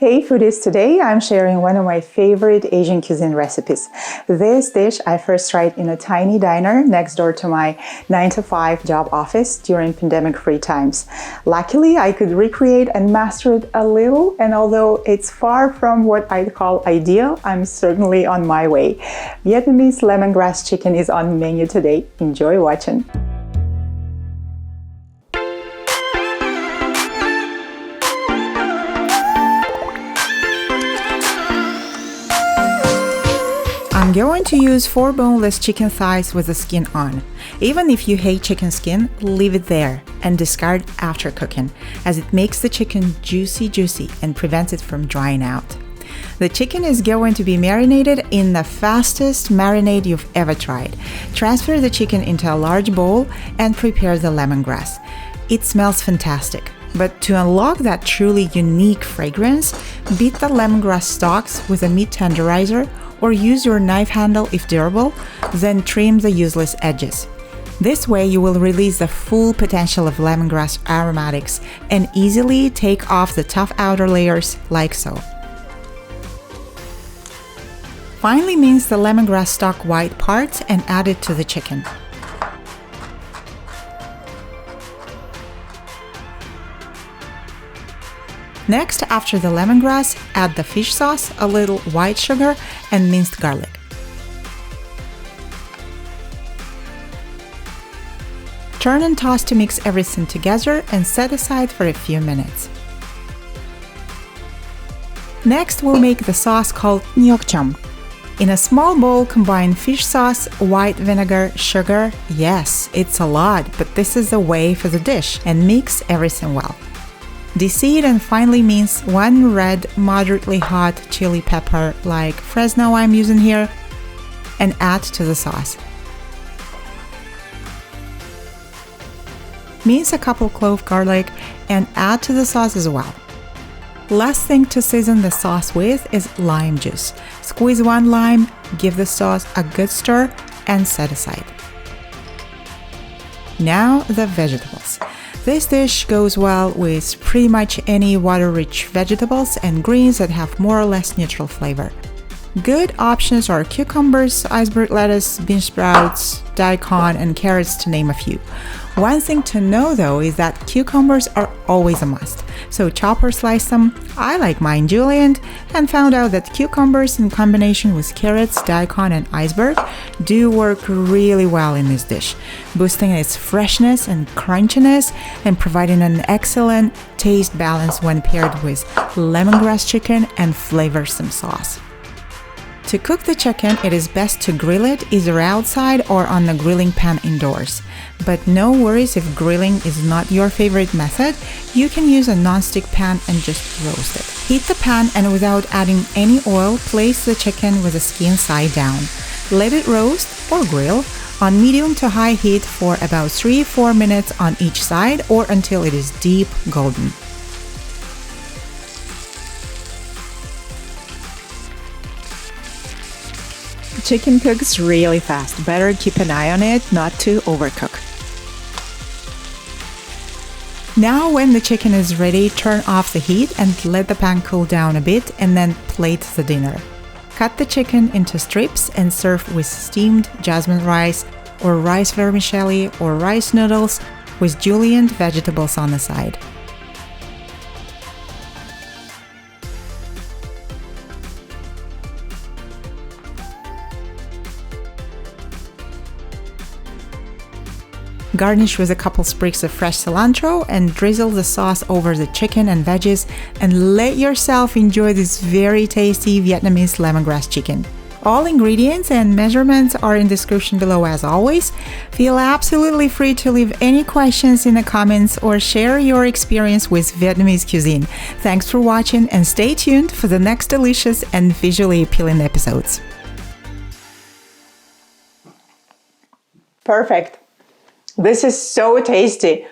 Hey foodies, today I'm sharing one of my favorite Asian cuisine recipes. This dish I first tried in a tiny diner next door to my 9-to-5 job office during pandemic-free times. Luckily, I could recreate and master it a little, and although it's far from what I'd call ideal, I'm certainly on my way. Vietnamese lemongrass chicken is on the menu today. Enjoy watching. I'm going to use 4 boneless chicken thighs with the skin on. Even if you hate chicken skin, leave it there and discard after cooking, as it makes the chicken juicy and prevents it from drying out. The chicken is going to be marinated in the fastest marinade you've ever tried. Transfer the chicken into a large bowl and prepare the lemongrass. It smells fantastic. But to unlock that truly unique fragrance, beat the lemongrass stalks with a meat tenderizer or use your knife handle if durable, then trim the useless edges. This way you will release the full potential of lemongrass aromatics and easily take off the tough outer layers like so. Finally mince the lemongrass stalk white parts and add it to the chicken. Next, after the lemongrass, add the fish sauce, a little white sugar, and minced garlic. Turn and toss to mix everything together and set aside for a few minutes. Next, we'll make the sauce called nyokcham. In a small bowl, combine fish sauce, white vinegar, sugar. Yes, it's a lot, but this is the way for the dish, and mix everything well. Deseed and finely mince 1 red, moderately hot chili pepper like Fresno I'm using here, and add to the sauce. Mince a couple clove garlic and add to the sauce as well. Last thing to season the sauce with is lime juice. Squeeze 1 lime, give the sauce a good stir, and set aside. Now the vegetables. This dish goes well with pretty much any water-rich vegetables and greens that have more or less neutral flavor. Good options are cucumbers, iceberg lettuce, bean sprouts, daikon, and carrots, to name a few. One thing to know though is that cucumbers are always a must, so chop or slice them. I like mine julienne and found out that cucumbers in combination with carrots, daikon, and iceberg do work really well in this dish, boosting its freshness and crunchiness and providing an excellent taste balance when paired with lemongrass chicken and flavorsome sauce. To cook the chicken, it is best to grill it either outside or on the grilling pan indoors. But no worries if grilling is not your favorite method, you can use a non-stick pan and just roast it. Heat the pan and without adding any oil, place the chicken with the skin side down. Let it roast or grill on medium to high heat for about 3-4 minutes on each side or until it is deep golden. Chicken cooks really fast. Better keep an eye on it not to overcook. Now when the chicken is ready, turn off the heat and let the pan cool down a bit and then plate the dinner. Cut the chicken into strips and serve with steamed jasmine rice or rice vermicelli or rice noodles with julienne vegetables on the side. Garnish with a couple sprigs of fresh cilantro and drizzle the sauce over the chicken and veggies and let yourself enjoy this very tasty Vietnamese lemongrass chicken. All ingredients and measurements are in the description below as always. Feel absolutely free to leave any questions in the comments or share your experience with Vietnamese cuisine. Thanks for watching and stay tuned for the next delicious and visually appealing episodes. Perfect. This is so tasty.